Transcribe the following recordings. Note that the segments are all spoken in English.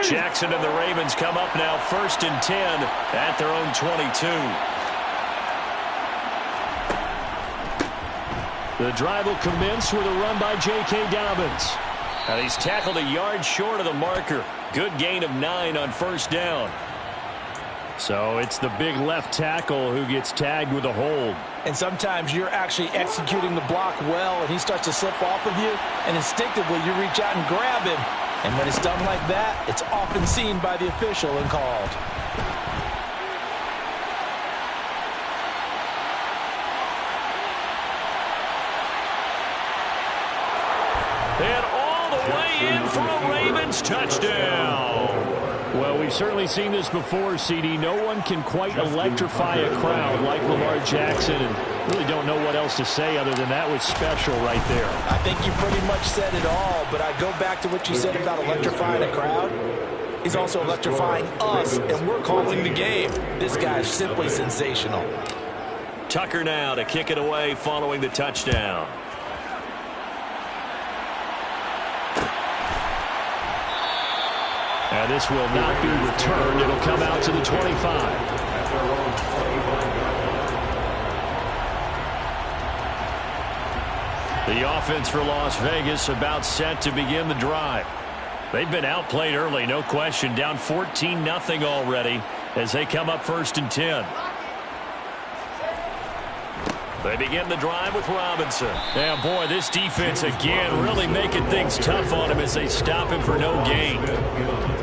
Jackson and the Ravens come up now 1st and 10 at their own 22. The drive will commence with a run by J.K. Dobbins. And he's tackled a yard short of the marker. Good gain of 9 on 1st down. So it's the big left tackle who gets tagged with a hold. And sometimes you're actually executing the block well, and he starts to slip off of you, and instinctively you reach out and grab him. And when it's done like that, it's often seen by the official and called. And all the way in for a Ravens touchdown. Well, we've certainly seen this before, CD. No one can quite electrify a crowd like Lamar Jackson, and really don't know what else to say other than that was special right there. I think you pretty much said it all, but I go back to what you said about electrifying a crowd. He's also electrifying us, and we're calling the game. This guy's simply sensational. Tucker now to kick it away following the touchdown. And this will not be returned. It'll come out to the 25. The offense for Las Vegas about set to begin the drive. They've been outplayed early, no question. Down 14-0 already as they come up 1st and 10. They begin the drive with Robinson. Yeah, boy, this defense again really making things tough on him as they stop him for no gain.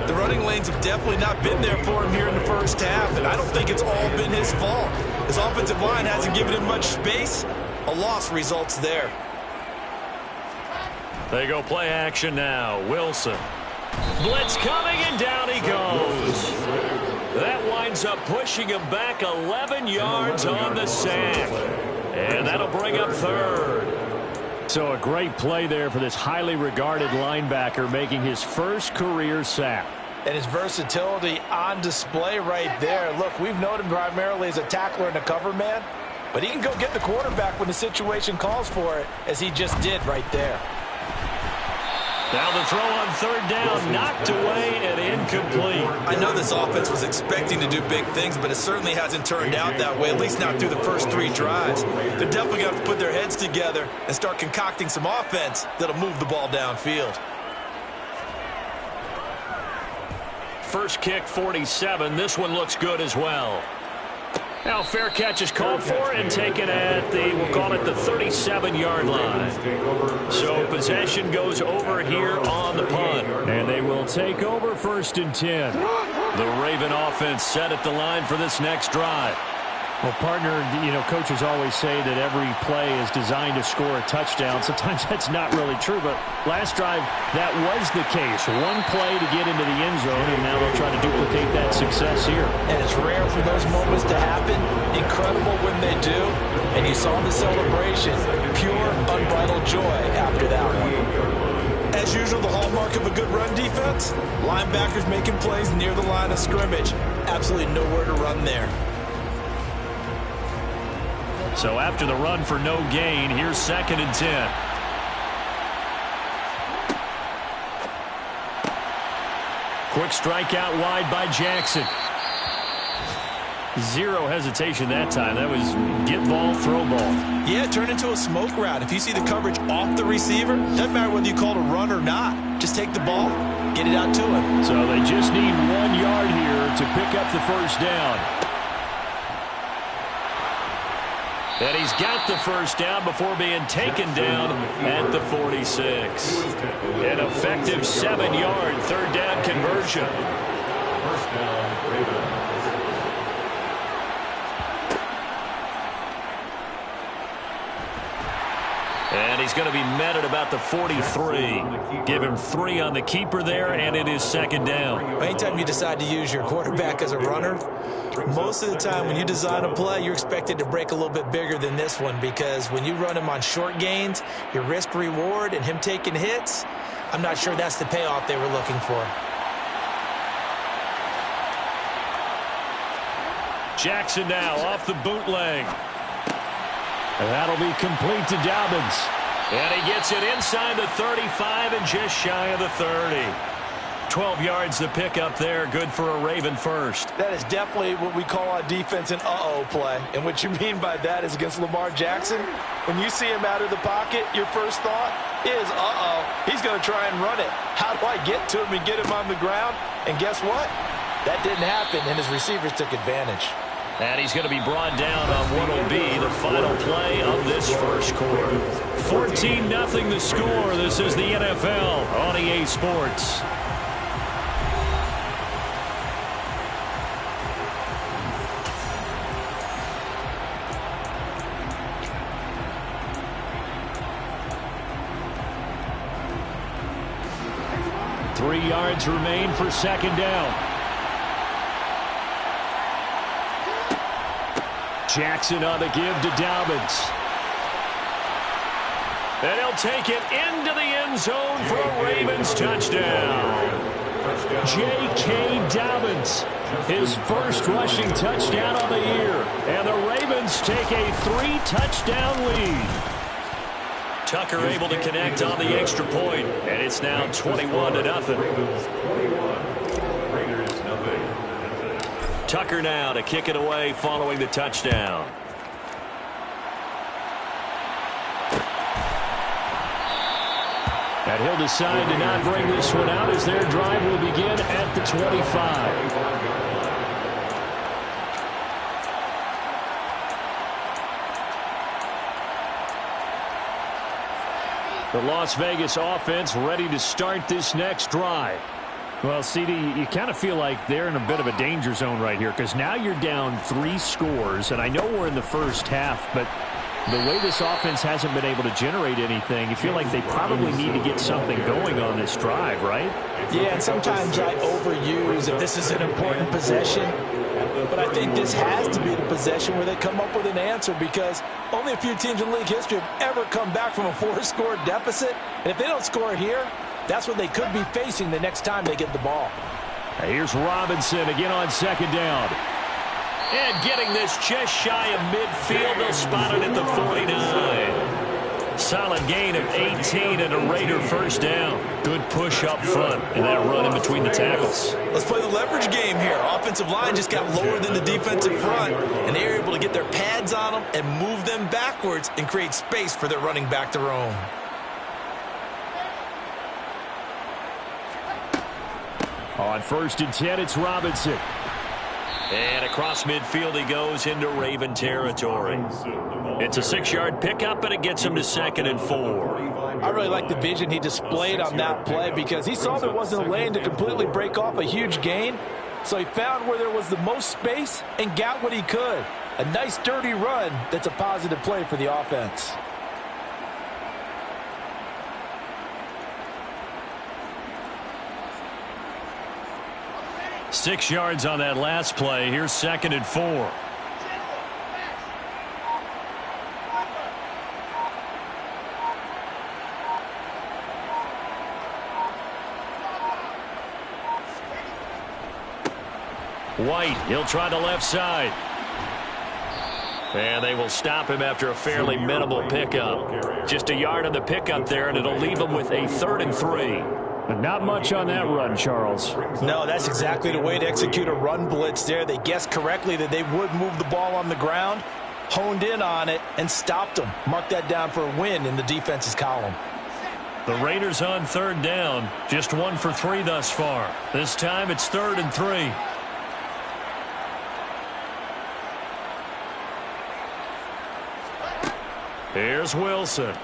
The running lanes have definitely not been there for him here in the first half, and I don't think it's all been his fault. His offensive line hasn't given him much space. A loss results there. They go play action now. Wilson. Blitz coming, and down he goes. That winds up pushing him back 11 yards on the sack. And that'll bring up 3rd. So a great play there for this highly regarded linebacker making his first career sack. And his versatility on display right there. Look, we've known him primarily as a tackler and a cover man, but he can go get the quarterback when the situation calls for it, as he just did right there. Now the throw on 3rd down, knocked away and incomplete. I know this offense was expecting to do big things, but it certainly hasn't turned out that way, at least not through the first 3 drives. They're definitely going to have to put their heads together and start concocting some offense that'll move the ball downfield. First kick, 47. This one looks good as well. Now fair catch is called for and taken at the, we'll call it the 37-yard line. So possession goes over here on the punt. And they will take over 1st and 10. The Raven offense set at the line for this next drive. Well, partner, you know, coaches always say that every play is designed to score a touchdown. Sometimes that's not really true, but last drive, that was the case. One play to get into the end zone, and now they'll try to duplicate that success here. And it's rare for those moments to happen. Incredible when they do. And you saw the celebration. Pure, unbridled joy after that one. As usual, the hallmark of a good run defense, linebackers making plays near the line of scrimmage. Absolutely nowhere to run there. So after the run for no gain, here's 2nd and 10. Quick strike out wide by Jackson. Zero hesitation that time. That was get ball, throw ball. Yeah, it turned into a smoke route. If you see the coverage off the receiver, doesn't matter whether you call it a run or not. Just take the ball, get it out to him. So they just need 1 yard here to pick up the 1st down. And he's got the 1st down before being taken down at the 46. An effective 7-yard 3rd down conversion. And he's going to be met at about the 43. Give him 3 on the keeper there, and it is 2nd down. Anytime you decide to use your quarterback as a runner, most of the time when you design a play, you're expected to break a little bit bigger than this one, because when you run him on short gains, your risk reward and him taking hits, I'm not sure that's the payoff they were looking for. Jackson now off the bootleg. And that'll be complete to Dobbins. And he gets it inside the 35 and just shy of the 30. 12 yards to pick up there. Good for a Raven first. That is definitely what we call on defense an uh-oh play. And what you mean by that is against Lamar Jackson, when you see him out of the pocket, your first thought is, uh-oh, he's going to try and run it. How do I get to him and get him on the ground? And guess what? That didn't happen, and his receivers took advantage. And he's going to be brought down on what will be the final play of this first quarter. 14-0 the score. This is the NFL on EA Sports. Three yards remain for second down. Jackson on the give to Dobbins. And he'll take it into the end zone for a Ravens touchdown. J.K. Dobbins, his first rushing touchdown on the year. And the Ravens take a 3-touchdown lead. Tucker able to connect on the extra point, and it's now 21-0. Tucker now to kick it away following the touchdown. And he'll decide to not bring this one out as their drive will begin at the 25. The Las Vegas offense ready to start this next drive. Well, CD, you kind of feel like they're in a bit of a danger zone right here because now you're down 3 scores, and I know we're in the first half, but the way this offense hasn't been able to generate anything, you feel like they probably need to get something going on this drive, right? Yeah, and sometimes I overuse if this is an important possession. But I think this has to be the possession where they come up with an answer because only a few teams in league history have ever come back from a 4-score deficit. And if they don't score here, that's what they could be facing the next time they get the ball. Here's Robinson again on second down. And getting this just shy of midfield. They'll spot it at the 49. Solid gain of 18 and a Raider first down. Good push up front and that run in between the tackles. Let's play the leverage game here. Offensive line just got lower than the defensive front, and they were able to get their pads on them and move them backwards and create space for their running back to roam. On 1st and 10, it's Robinson. And across midfield he goes into Raven territory. It's a 6-yard pickup, and it gets him to 2nd and 4. I really like the vision he displayed on that play because he saw there wasn't a lane to completely break off a huge gain. So he found where there was the most space and got what he could. A nice, dirty run that's a positive play for the offense. Six yards on that last play. Here's 2nd and 4. White, he'll try the left side. And they will stop him after a fairly minimal pickup. Just a yard on the pickup there, and it'll leave him with a 3rd and 3. But not much on that run, Charles. No, that's exactly the way to execute a run blitz there. They guessed correctly that they would move the ball on the ground, honed in on it, and stopped them. Mark that down for a win in the defense's column. The Raiders on 3rd down. Just 1 for 3 thus far. This time it's 3rd and 3. Here's Wilson.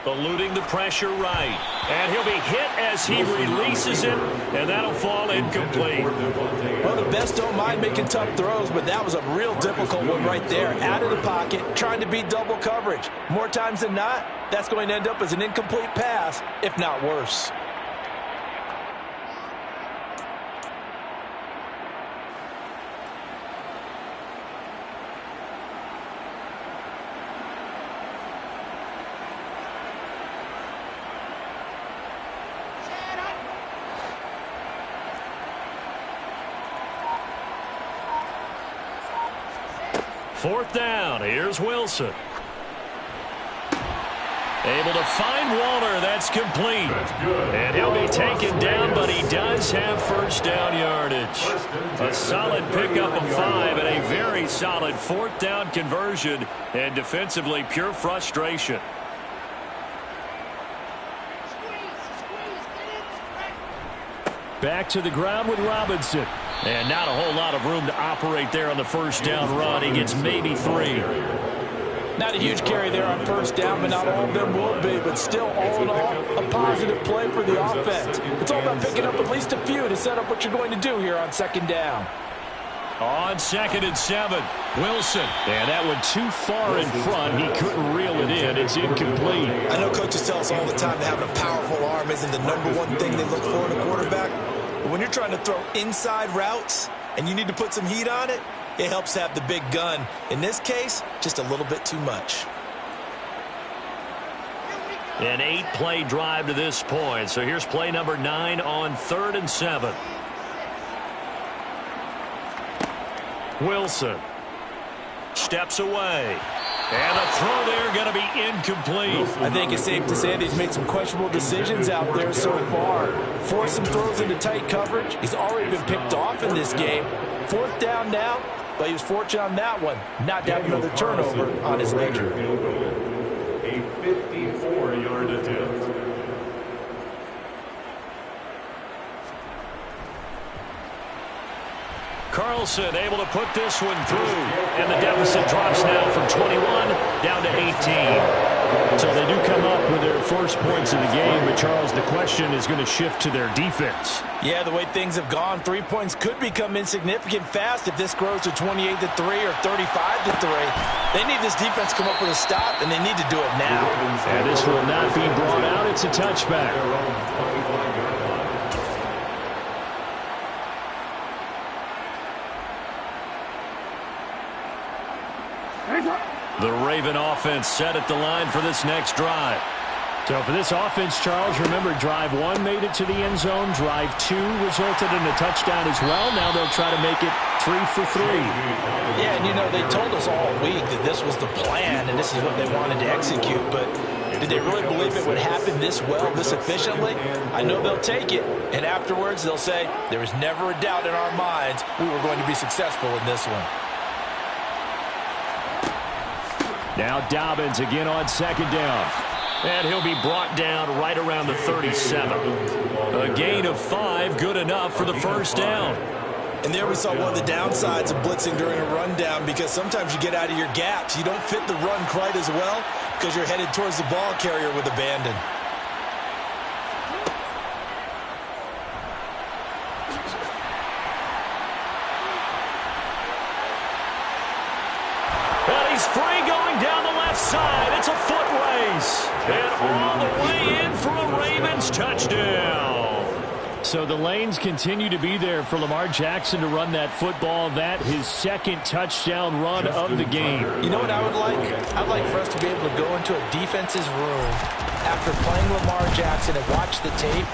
Eluding the pressure right. And he'll be hit as he releases it, and that'll fall incomplete. Well, the best don't mind making tough throws, but that was a real difficult one right there. Out of the pocket, trying to beat double coverage. More times than not, that's going to end up as an incomplete pass, if not worse. Fourth down. Here's Wilson. Able to find Walter. That's complete. And he'll be taken down, but he does have first down yardage. A solid pickup of 5 and a very solid fourth down conversion. And defensively, pure frustration. Back to the ground with Robinson. And not a whole lot of room to operate there on the first down run. He gets maybe 3. Not a huge carry there on first down, but not all of them will be. But still, all in all, a positive play for the offense. It's all about picking up at least a few to set up what you're going to do here on second down. On 2nd and 7, Wilson. And that one too far in front. He couldn't reel it in. It's incomplete. I know coaches tell us all the time that having a powerful arm isn't the #1 thing they look for in a quarterback. But when you're trying to throw inside routes and you need to put some heat on it, it helps to have the big gun. In this case, just a little bit too much. An 8-play drive to this point. So here's play number 9 on 3rd and 7. Wilson steps away. And the throw there going to be incomplete. I think it's safe to say that he's made some questionable decisions out there so far. Forced some throws into tight coverage. He's already been picked off in this game. 4th down now, but he was fortunate on that one. Not to have another turnover on his ledger. A 54-yard attempt. Carlson able to put this one through. And the deficit drops now from 21 down to 18. So they do come up with their first points of the game. But, Charles, the question is going to shift to their defense. Yeah, the way things have gone, 3 points could become insignificant fast if this grows to 28-3 or 35-3. They need this defense to come up with a stop, and they need to do it now. And this will not be brought out. It's a touchback. The Raven offense set at the line for this next drive. So for this offense, Charles, remember, drive 1 made it to the end zone. Drive 2 resulted in a touchdown as well. Now they'll try to make it 3 for 3. Yeah, and you know, they told us all week that this was the plan and this is what they wanted to execute. But did they really believe it would happen this well, this efficiently? I know they'll take it. And afterwards, they'll say, there was never a doubt in our minds we were going to be successful in this one. Now Dobbins again on 2nd down. And he'll be brought down right around the 37. A gain of 5, good enough for the first down. And there we saw one of the downsides of blitzing during a rundown, because sometimes you get out of your gaps. You don't fit the run quite as well because you're headed towards the ball carrier with abandon. And he's free going down the left side. It's a foot race. And all the way in for a Ravens touchdown. So the lanes continue to be there for Lamar Jackson to run that football. That his 2nd touchdown run of the game. You know what I would like? I'd like for us to be able to go into a defense's room after playing Lamar Jackson and watch the tape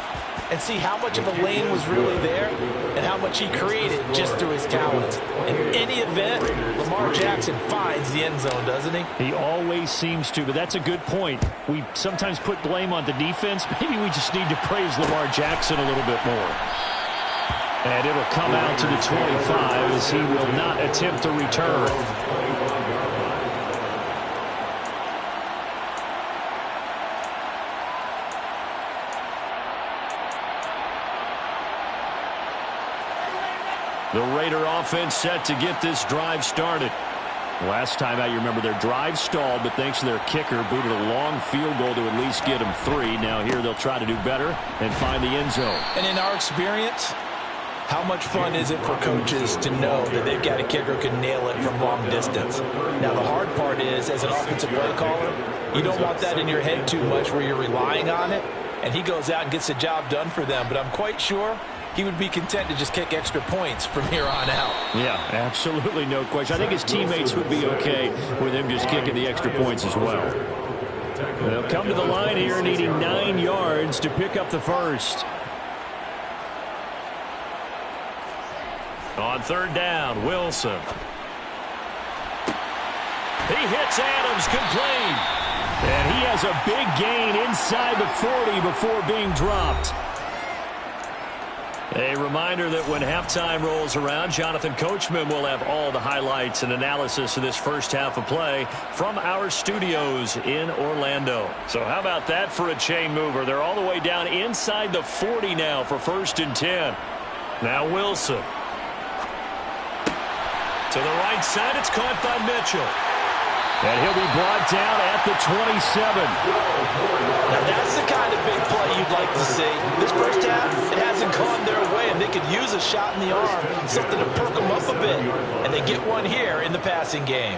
and see how much of a lane was really there and how much he created just through his talents. In any event, Lamar Jackson finds the end zone, doesn't he? He always seems to, but that's a good point. We sometimes put blame on the defense. Maybe we just need to praise Lamar Jackson a little bit more. And it'll come out to the 25 as he will not attempt to return. The Raider offense set to get this drive started. Last time out, you remember their drive stalled, but thanks to their kicker, booted a long field goal to at least get them 3. Now here they'll try to do better and find the end zone. And in our experience, how much fun is it for coaches to know that they've got a kicker who can nail it from long distance? Now the hard part is, as an offensive play caller, you don't want that in your head too much where you're relying on it, and he goes out and gets the job done for them. But I'm quite sure he would be content to just kick extra points from here on out. Yeah, absolutely no question. I think his teammates would be okay with him just kicking the extra points as well. They'll come to the line here needing 9 yards to pick up the first. On 3rd down, Wilson. He hits Adams, complete. And he has a big gain inside the 40 before being dropped. A reminder that when halftime rolls around, Jonathan Coachman will have all the highlights and analysis of this first half of play from our studios in Orlando. So how about that for a chain mover? They're all the way down inside the 40 now for 1st and 10. Now Wilson. To the right side, it's caught by Mitchell. And he'll be brought down at the 27. Now that's the kind of big play you'd like to see. This first half, it hasn't gone their way, and they could use a shot in the arm, something to perk them up a bit. And they get one here in the passing game.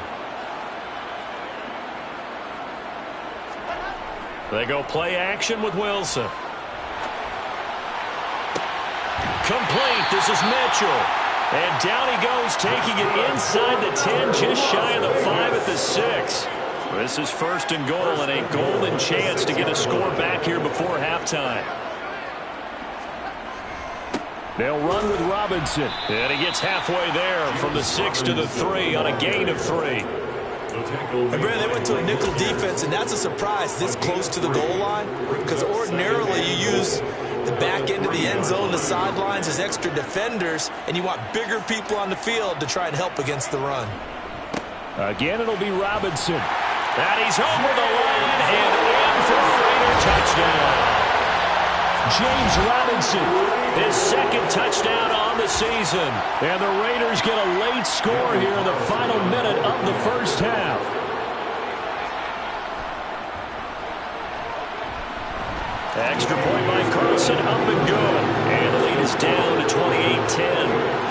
They go play action with Wilson. Complete. This is Mitchell. And down he goes, taking it inside the 10, just shy of the 5 at the 6. This is 1st and goal, and a golden chance to get a score back here before halftime. They'll run with Robinson. And he gets halfway there from the 6 to the 3 on a gain of 3. And Brandon, they went to a nickel defense, and that's a surprise this close to the goal line, because ordinarily you use the back end of the end zone, the sidelines as extra defenders, and you want bigger people on the field to try and help against the run. Again, it'll be Robinson. And he's over the line and in for Raider touchdown. James Robinson. His 2nd touchdown on the season. And the Raiders get a late score here in the final minute of the first half. Extra point by Carlson, up and good. And the lead is down to 28-10.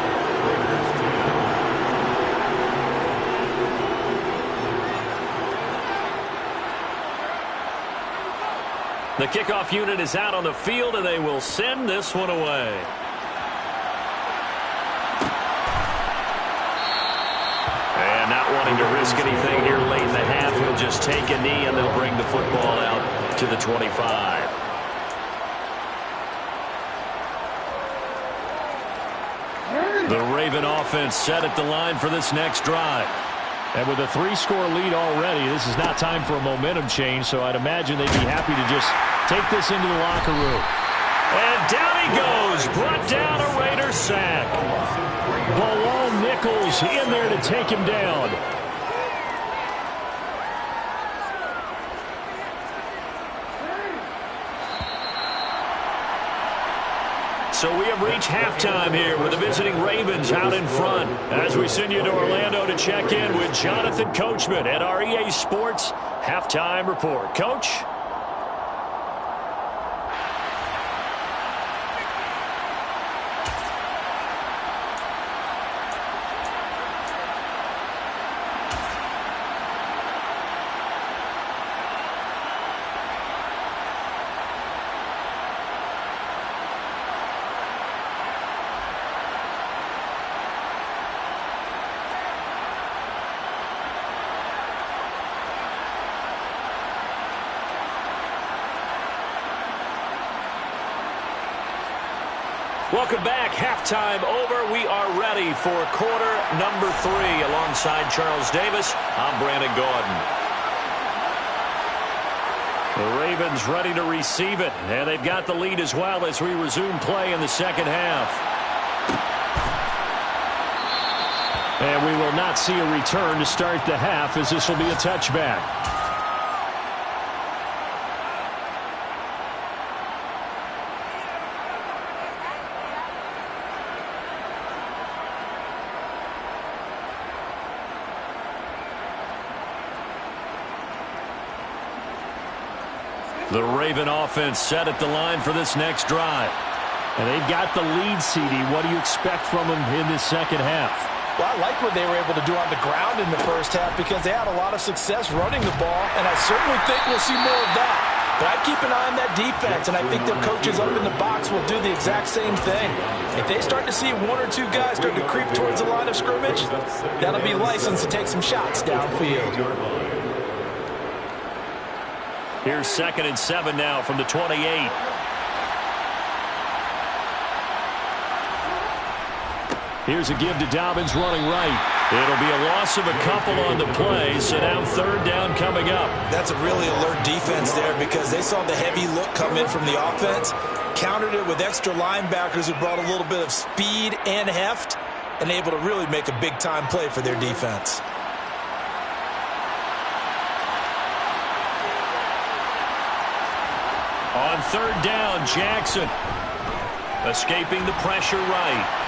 The kickoff unit is out on the field, and they will send this one away. And not wanting to risk anything here late in the half, he'll just take a knee, and they'll bring the football out to the 25. The Raven offense set at the line for this next drive. And with a 3-score lead already, this is not time for a momentum change, so I'd imagine they'd be happy to just take this into the locker room. And down he goes, brought down a Raider sack. Bilal Nichols in there to take him down. So we have reached halftime here with the visiting Ravens out in front. As we send you to Orlando to check in with Jonathan Coachman at our EA Sports Halftime Report. Coach? Welcome back. Halftime over. We are ready for quarter number 3. Alongside Charles Davis, I'm Brandon Gaudin. The Ravens ready to receive it, and they've got the lead as well as we resume play in the second half. And we will not see a return to start the half, as this will be a touchback. The Raven offense set at the line for this next drive. And they've got the lead, CD. What do you expect from them in this second half? Well, I like what they were able to do on the ground in the first half because they had a lot of success running the ball, and I certainly think we'll see more of that. But I'd keep an eye on that defense, and I think their coaches up in the box will do the exact same thing. If they start to see 1 or 2 guys start to creep towards the line of scrimmage, that'll be licensed to take some shots downfield. Here's 2nd and 7 now from the 28. Here's a give to Dobbins running right. It'll be a loss of a couple on the play, so now third down coming up. That's a really alert defense there because they saw the heavy look come in from the offense, countered it with extra linebackers who brought a little bit of speed and heft, and able to really make a big-time play for their defense. On third down, Jackson escaping the pressure right.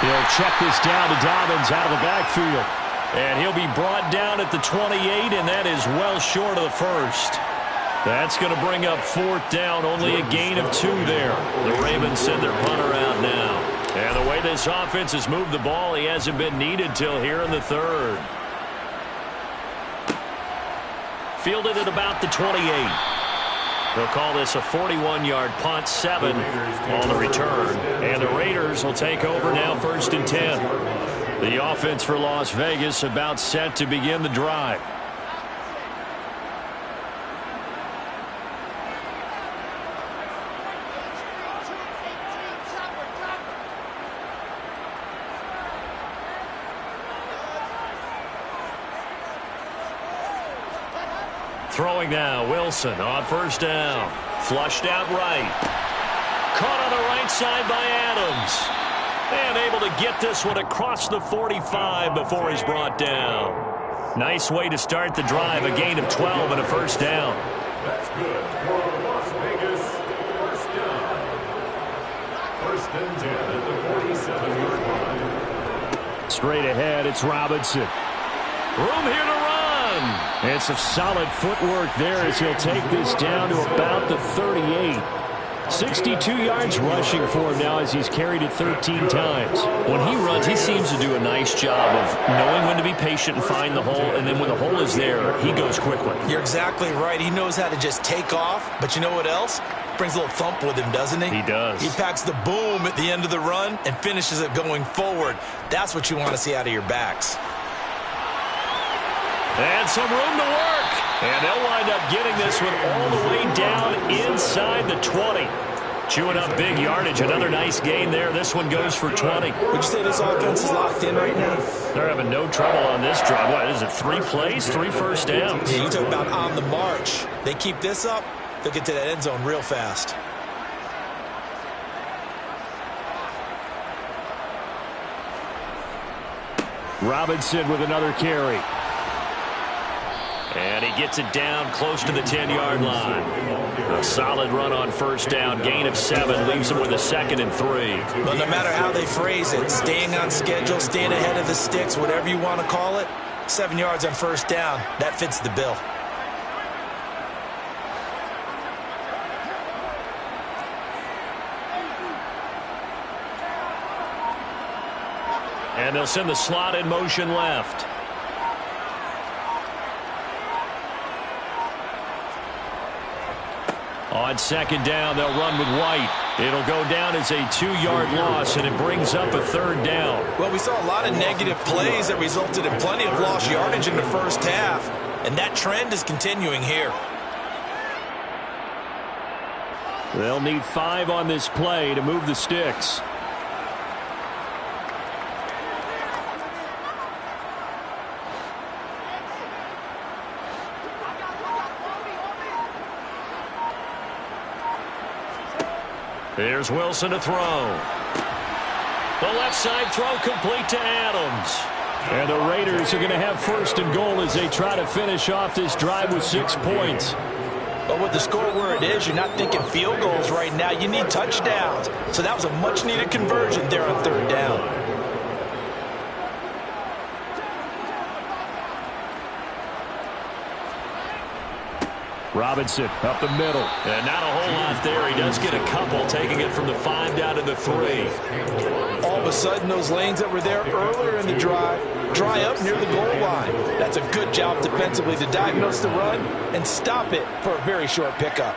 He'll check this down to Dobbins out of the backfield. And he'll be brought down at the 28, and that is well short of the first. That's going to bring up fourth down, only a gain of 2 there. The Ravens send their punter out now. And the way this offense has moved the ball, he hasn't been needed till here in the third. Fielded at about the 28. They'll call this a 41-yard punt, 7 on the return. And the Raiders will take over now, 1st and 10. The offense for Las Vegas about set to begin the drive. Throwing now, Wilson on first down. Flushed out right. Caught on the right side by Adams. And able to get this one across the 45 before he's brought down. Nice way to start the drive. A gain of 12 and a first down. That's good for Las Vegas. First down. 1st and 10 at the 47-yard line. Straight ahead, it's Robinson. Room here to run. And some solid footwork there as he'll take this down to about the 38. 62 yards rushing for him now as he's carried it 13 times. When he runs, he seems to do a nice job of knowing when to be patient and find the hole, and then when the hole is there, he goes quickly. You're exactly right. He knows how to just take off, but you know what else? Brings a little thump with him, doesn't he? He does. He packs the boom at the end of the run and finishes it going forward. That's what you want to see out of your backs. And some room to work. And they'll wind up getting this one all the way down inside the 20. Chewing up big yardage. Another nice gain there. This one goes for 20. Would you say this offense is locked in right now? They're having no trouble on this drive. What is it, 3 plays, 3 first downs? Yeah, you talk about on the march. They keep this up, they'll get to that end zone real fast. Robinson with another carry. And he gets it down close to the 10-yard line. A solid run on first down. Gain of 7 leaves him with a 2nd and 3. Well, no matter how they phrase it, staying on schedule, staying ahead of the sticks, whatever you want to call it, 7 yards on first down, that fits the bill. And they'll send the slot in motion left. On second down, they'll run with White. It'll go down as a 2-yard loss, and it brings up a 3rd down. Well, we saw a lot of negative plays that resulted in plenty of lost yardage in the first half, and that trend is continuing here. They'll need 5 on this play to move the sticks. Here's Wilson to throw. The left side throw complete to Adams. And the Raiders are going to have 1st and goal as they try to finish off this drive with 6 points. But with the score where it is, you're not thinking field goals right now. You need touchdowns. So that was a much-needed conversion there on 3rd down. Robinson up the middle. And not a whole lot there. He does get a couple, taking it from the 5 down to the 3. All of a sudden, those lanes that were there earlier in the drive dry up near the goal line. That's a good job defensively to diagnose the run and stop it for a very short pickup.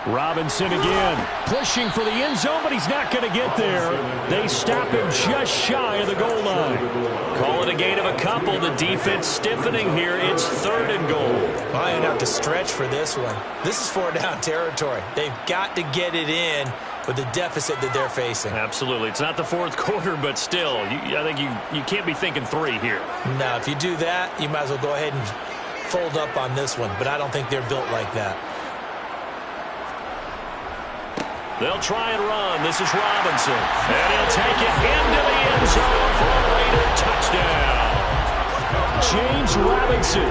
Robinson again, pushing for the end zone, but he's not going to get there. They stop him just shy of the goal line. Call it a gain of a couple. The defense stiffening here. It's 3rd and goal. I don't have to stretch for this one. This is 4-down territory. They've got to get it in with the deficit that they're facing. Absolutely. It's not the 4th quarter, but still, I think you can't be thinking 3 here. Now, if you do that, you might as well go ahead and fold up on this one, but I don't think they're built like that. They'll try and run. This is Robinson. And he'll take it into the end zone for a Raider touchdown. James Robinson.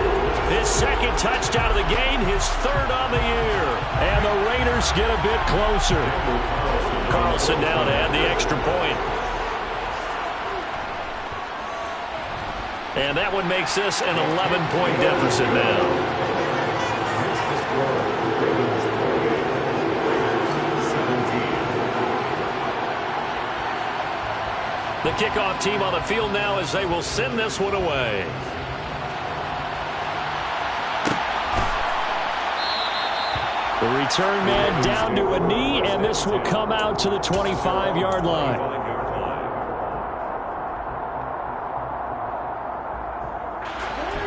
His 2nd touchdown of the game, his 3rd on the year. And the Raiders get a bit closer. Carlson now to add the extra point. And that one makes this an 11-point deficit now. The kickoff team on the field now as they will send this one away. The return man down to a knee, and this will come out to the 25-yard line.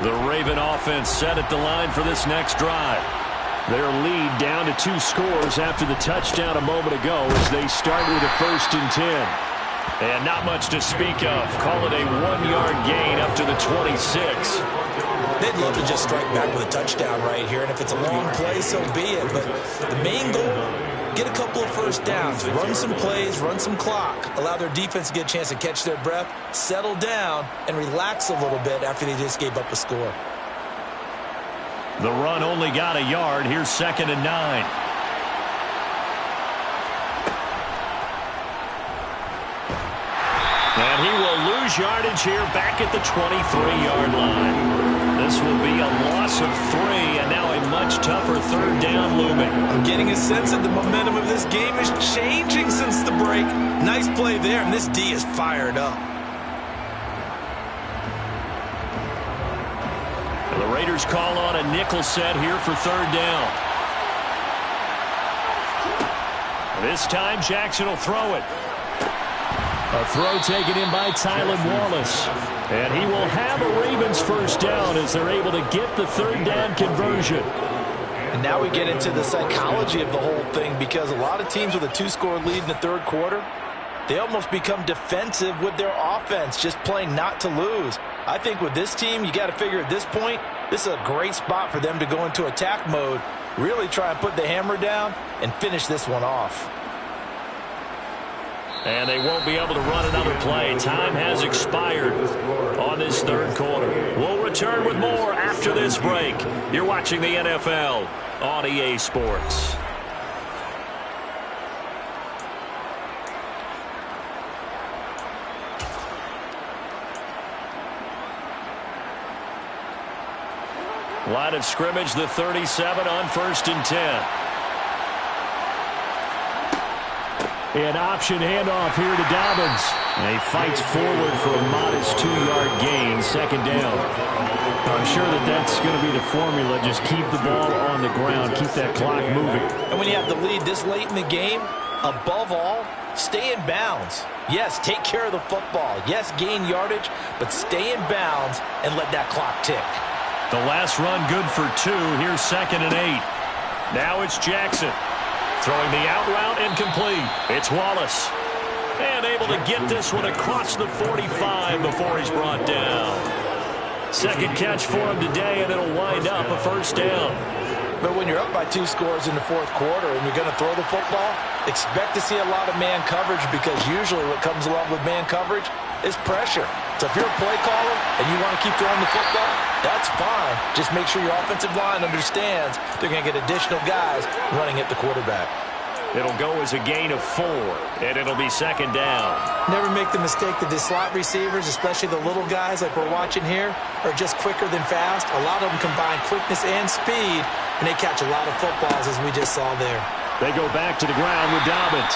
The Raven offense set at the line for this next drive. Their lead down to 2 scores after the touchdown a moment ago as they start with a 1st and 10. And not much to speak of. Call it a 1-yard gain up to the 26. They'd love to just strike back with a touchdown right here, and if it's a long play, so be it. But the main goal, get a couple of 1st downs, run some plays, run some clock, allow their defense to get a chance to catch their breath, settle down, and relax a little bit after they just gave up a score. The run only got a yard. Here's 2nd and 9. And he will lose yardage here back at the 23-yard line. This will be a loss of 3, and now a much tougher 3rd down looming. I'm getting a sense that the momentum of this game is changing since the break. Nice play there, and this D is fired up. And the Raiders call on a nickel set here for 3rd down. This time, Jackson will throw it. A throw taken in by Tylan Wallace. And he will have a Ravens 1st down as they're able to get the 3rd down conversion. And now we get into the psychology of the whole thing, because a lot of teams with a 2-score lead in the 3rd quarter, they almost become defensive with their offense, just playing not to lose. I think with this team, you got to figure at this point, this is a great spot for them to go into attack mode, really try and put the hammer down and finish this one off. And they won't be able to run another play. Time has expired on this 3rd quarter. We'll return with more after this break. You're watching the NFL on EA Sports. Line of scrimmage, the 37 on 1st and 10. An option handoff here to Dobbins. And he fights forward for a modest 2-yard gain, 2nd down. I'm sure that's going to be the formula. Just keep the ball on the ground, keep that clock moving. And when you have the lead this late in the game, above all, stay in bounds. Yes, take care of the football. Yes, gain yardage, but stay in bounds and let that clock tick. The last run good for 2. Here's 2nd and 8. Now it's Jackson. Throwing the out route incomplete. It's Wallace. And able to get this one across the 45 before he's brought down. 2nd catch for him today, and it'll wind up a 1st down. But when you're up by 2 scores in the 4th quarter and you're going to throw the football, expect to see a lot of man coverage, because usually what comes along with man coverage is pressure. So if you're a play caller and you want to keep throwing the football, that's fine. Just make sure your offensive line understands they're going to get additional guys running at the quarterback. It'll go as a gain of 4, and it'll be 2nd down. Never make the mistake that the slot receivers, especially the little guys like we're watching here, are just quicker than fast. A lot of them combine quickness and speed, and they catch a lot of footballs, as we just saw there. They go back to the ground with Dobbins.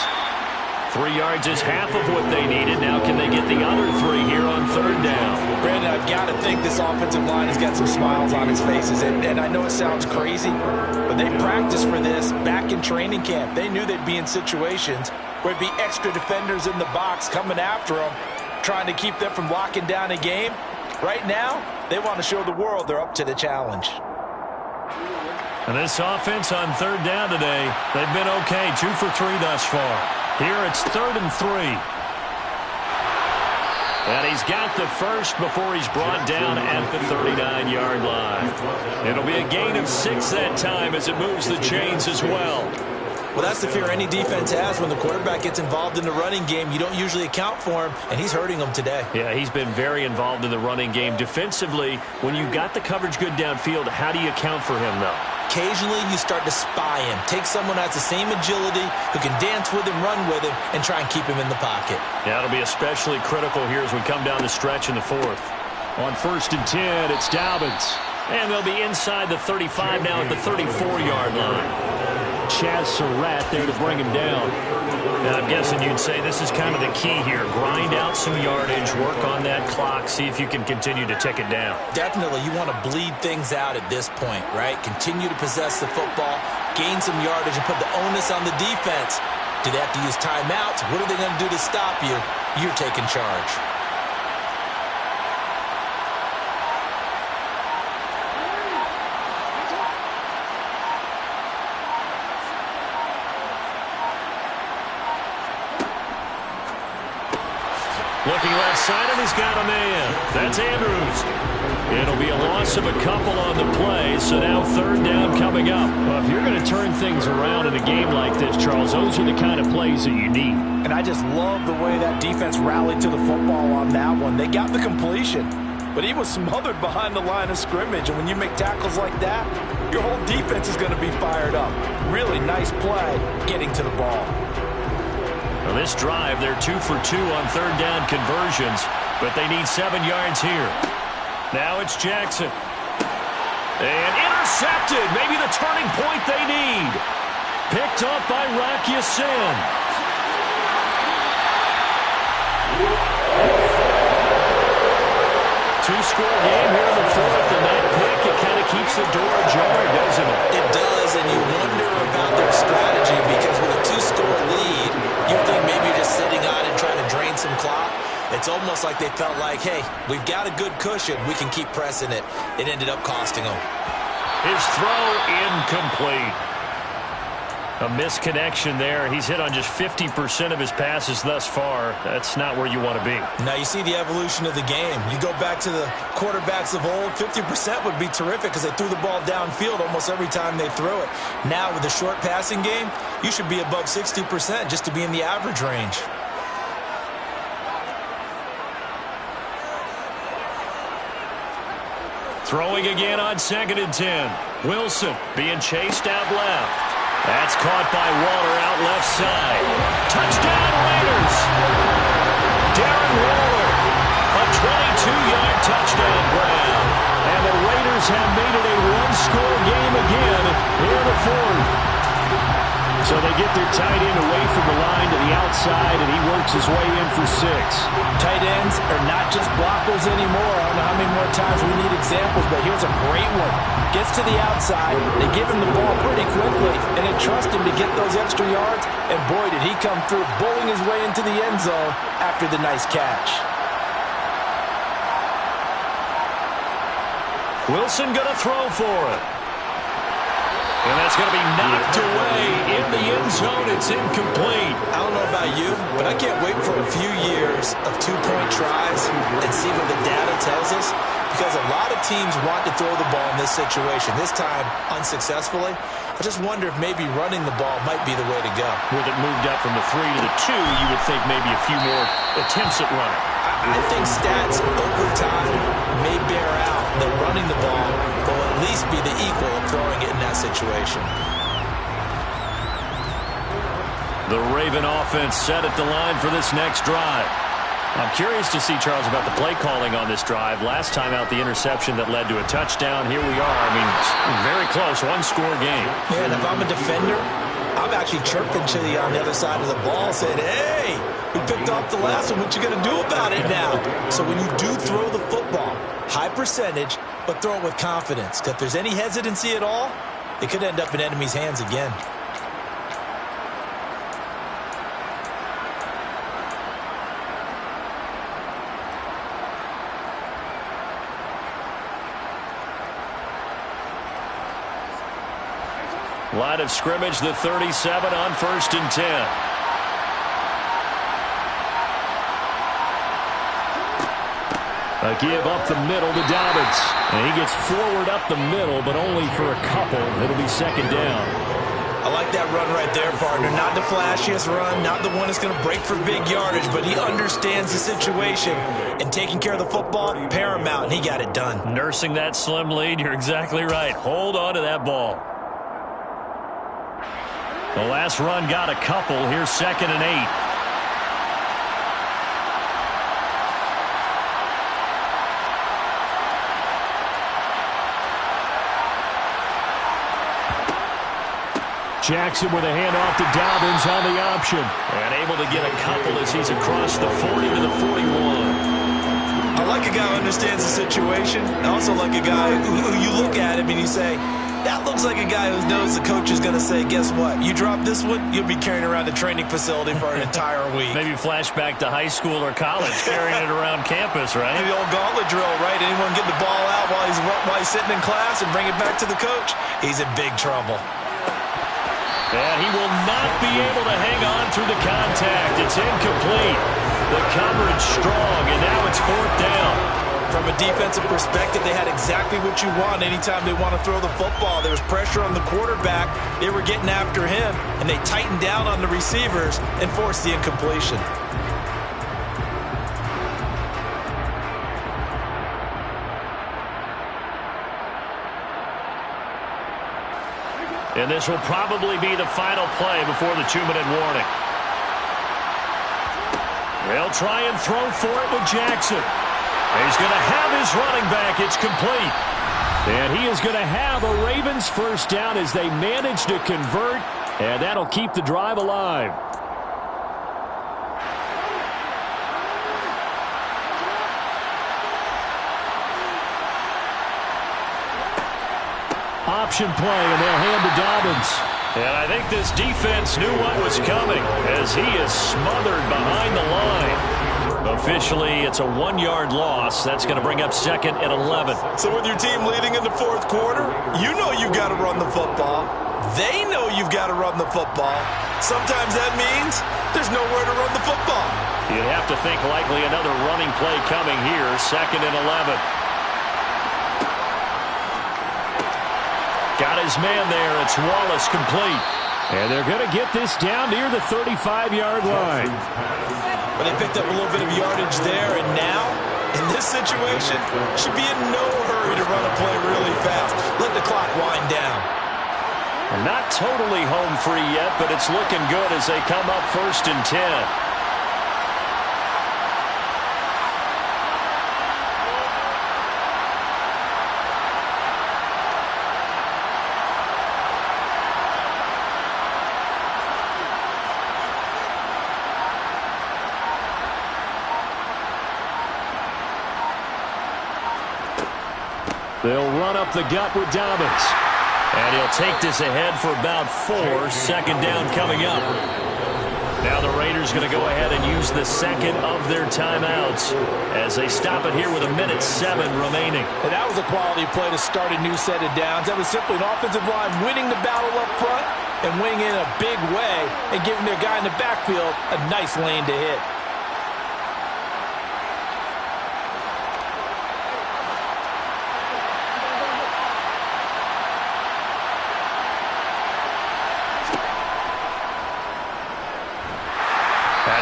3 yards is half of what they needed. Now can they get the other 3 here on third down? Brandon, I've got to think this offensive line has got some smiles on its faces. And I know it sounds crazy, but they practiced for this back in training camp. They knew they'd be in situations where it'd be extra defenders in the box coming after them, trying to keep them from locking down a game. Right now, they want to show the world they're up to the challenge. And this offense on third down today, they've been okay, 2 for 3 thus far. Here it's 3rd and 3. And he's got the first before he's brought down at the 39-yard line. It'll be a gain of 6 that time as it moves the chains as well. Well, that's the fear any defense has when the quarterback gets involved in the running game. You don't usually account for him, and he's hurting them today. Yeah, he's been very involved in the running game. Defensively, when you've got the coverage good downfield, how do you account for him, though? Occasionally, you start to spy him. Take someone who has the same agility, who can dance with him, run with him, and try and keep him in the pocket. Yeah, it'll be especially critical here as we come down the stretch in the 4th. On 1st and 10, it's Dobbins. And they'll be inside the 35 now at the 34-yard line. Chaz Surratt there to bring him down. And I'm guessing you'd say this is kind of the key here. Grind out some yardage, work on that clock, see if you can continue to tick it down. Definitely, you want to bleed things out at this point, right? Continue to possess the football, gain some yardage, and put the onus on the defense. Do they have to use timeouts? What are they going to do to stop you? You're taking charge. Looking left side, and he's got a man. That's Andrews. It'll be a loss of a couple on the play, so now 3rd down coming up. Well, if you're going to turn things around in a game like this, Charles, those are the kind of plays that you need. And I just love the way that defense rallied to the football on that one. They got the completion, but he was smothered behind the line of scrimmage. And when you make tackles like that, your whole defense is going to be fired up. Really nice play getting to the ball. Well, this drive, they're 2 for 2 on 3rd down conversions, but they need 7 yards here. Now it's Jackson. And intercepted. Maybe the turning point they need. Picked up by Rock Ya-Sin. Two-score game here in the 4th, and that pick, it kind of keeps the door ajar, doesn't it? It does, and you wonder about their strategy because with a 2-score lead, you think maybe just sitting on it trying to drain some clock. It's almost like they felt like, hey, we've got a good cushion. We can keep pressing it. It ended up costing them. His throw incomplete. A misconnection there. He's hit on just 50% of his passes thus far. That's not where you want to be. Now you see the evolution of the game. You go back to the quarterbacks of old, 50% would be terrific because they threw the ball downfield almost every time they threw it. Now with the short passing game, you should be above 60% just to be in the average range. Throwing again on 2nd and 10. Wilson being chased out left. That's caught by Waller out left side. Touchdown Raiders! Darren Waller, a 22-yard touchdown grab. And the Raiders have made it a one-score game again here in the 4th. So they get their tight end away from the line to the outside, and he works his way in for 6. Tight ends are not just blockers anymore. I don't know how many more times we need examples, but here's a great one. Gets to the outside, they give him the ball pretty quickly, and they trust him to get those extra yards, and boy, did he come through, bowling his way into the end zone after the nice catch. Wilson going to throw for it. And that's going to be knocked away in the end zone. It's incomplete. I don't know about you, but I can't wait for a few years of two-point tries and see what the data tells us. Because a lot of teams want to throw the ball in this situation. This time, unsuccessfully. I just wonder if maybe running the ball might be the way to go. With it moved up from the 3 to the 2, you would think maybe a few more attempts at running. I think stats over time may bear out that running the ball will at least be the equal of throwing it in that situation. The Raven offense set at the line for this next drive. I'm curious to see, Charles, about the play calling on this drive. Last time out, the interception that led to a touchdown. Here we are. I mean, very close, one-score game. Yeah, and if I'm a defender, I'm actually chirping to you on the other side of the ball, saying, hey, we picked off the last one. What you going to do about it now? So when you do throw the football, high percentage, but throw it with confidence. Because if there's any hesitancy at all, it could end up in enemy's hands again. Line of scrimmage, the 37 on 1st and 10. A give up the middle to Dobbins. And he gets forward up the middle, but only for a couple. It'll be 2nd down. I like that run right there, partner. Not the flashiest run, not the one that's going to break for big yardage, but he understands the situation, and taking care of the football, paramount, and he got it done. Nursing that slim lead, you're exactly right. Hold on to that ball. The last run got a couple. Here's 2nd and 8. Jackson with a handoff to Dobbins on the option. And able to get a couple as he's across the 40 to the 41. I like a guy who understands the situation. I also like a guy who you look at him and you say, that looks like a guy who knows the coach is going to say, guess what? You drop this one, you'll be carrying around the training facility for an entire week. Maybe flashback to high school or college, carrying it around campus, right? Maybe the old gauntlet drill, right? Anyone get the ball out while he's sitting in class and bring it back to the coach? He's in big trouble. And he will not be able to hang on through the contact. It's incomplete. The coverage strong, and now it's 4th down. From a defensive perspective, they had exactly what you want anytime they want to throw the football. There was pressure on the quarterback. They were getting after him, and they tightened down on the receivers and forced the incompletion. And this will probably be the final play before the 2-minute warning. They'll try and throw for it with Jackson. He's going to have his running back. It's complete. And he is going to have a Ravens 1st down as they manage to convert, and that'll keep the drive alive. Option play, and they'll hand to Dobbins. And I think this defense knew what was coming as he is smothered behind the line. Officially, it's a 1-yard loss. That's going to bring up 2nd and 11. So with your team leading in the 4th quarter, you know you've got to run the football. They know you've got to run the football. Sometimes that means there's nowhere to run the football. You'd have to think likely another running play coming here, 2nd and 11. Got his man there. It's Wallace complete. And they're going to get this down near the 35-yard line. But they picked up a little bit of yardage there, and now, in this situation, should be in no hurry to run a play really fast. Let the clock wind down. Not totally home free yet, but it's looking good as they come up 1st and 10. They'll run up the gut with Dobbins. And he'll take this ahead for about 4. 2nd down coming up. Now the Raiders going to go ahead and use the 2nd of their timeouts as they stop it here with 1:07 remaining. And that was a quality play to start a new set of downs. That was simply an offensive line winning the battle up front and winning in a big way and giving their guy in the backfield a nice lane to hit.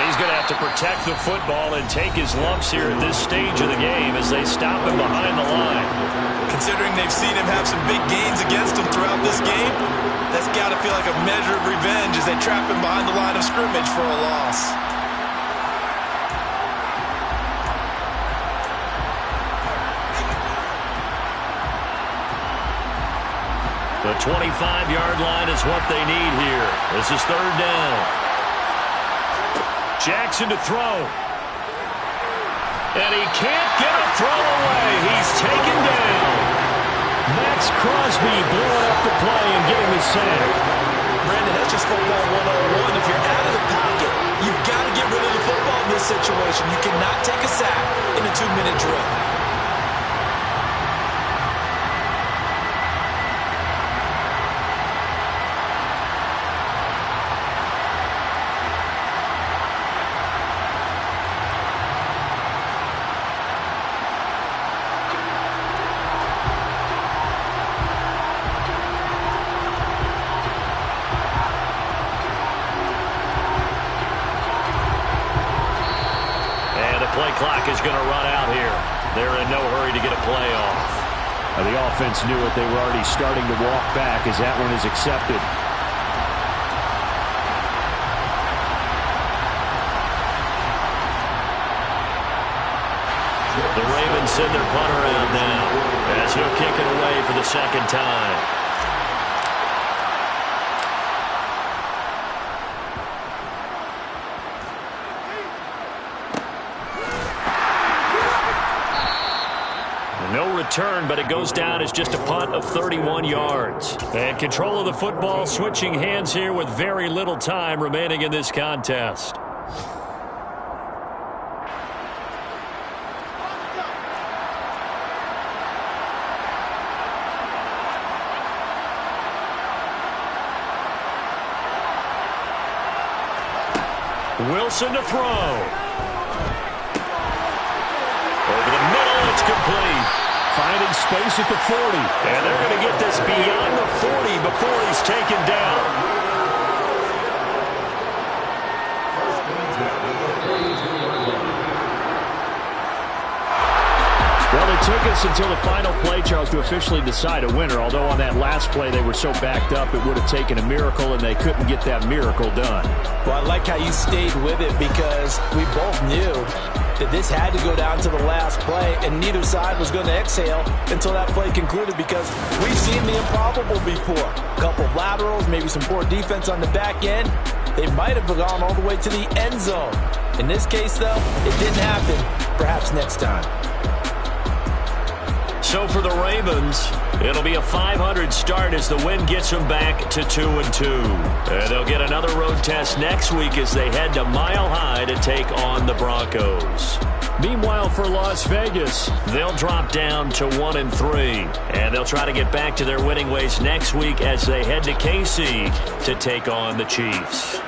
He's going to have to protect the football and take his lumps here at this stage of the game as they stop him behind the line. Considering they've seen him have some big gains against him throughout this game, that's got to feel like a measure of revenge as they trap him behind the line of scrimmage for a loss. The 25-yard line is what they need here. This is third down. Jackson to throw. And he can't get a throw away. He's taken down. Max Crosby blowing up the play and getting the sack. Brandon, that's just football 101. If you're out of the pocket, you've got to get rid of the football in this situation. You cannot take a sack in a 2-minute drill. Clock is going to run out here. They're in no hurry to get a play off. The offense knew it. They were already starting to walk back as that one is accepted. The Ravens send their punter out now as he'll kick it away for the second time. No return, but it goes down as just a punt of 31 yards. And control of the football switching hands here with very little time remaining in this contest. Wilson to throw. Over the middle, it's complete. Finding space at the 40. And they're going to get this beyond the 40 before he's taken down. Well, it took us until the final play, Charles, to officially decide a winner. Although on that last play they were so backed up, it would have taken a miracle, and they couldn't get that miracle done. Well, I like how you stayed with it because we both knew that this had to go down to the last play, and neither side was going to exhale until that play concluded because we've seen the improbable before. A couple of laterals, maybe some poor defense on the back end. They might have gone all the way to the end zone. In this case, though, it didn't happen. Perhaps next time. So for the Ravens, it'll be a .500 start as the win gets them back to 2-2. And they'll get another road test next week as they head to Mile High to take on the Broncos. Meanwhile, for Las Vegas, they'll drop down to 1-3. And they'll try to get back to their winning ways next week as they head to KC to take on the Chiefs.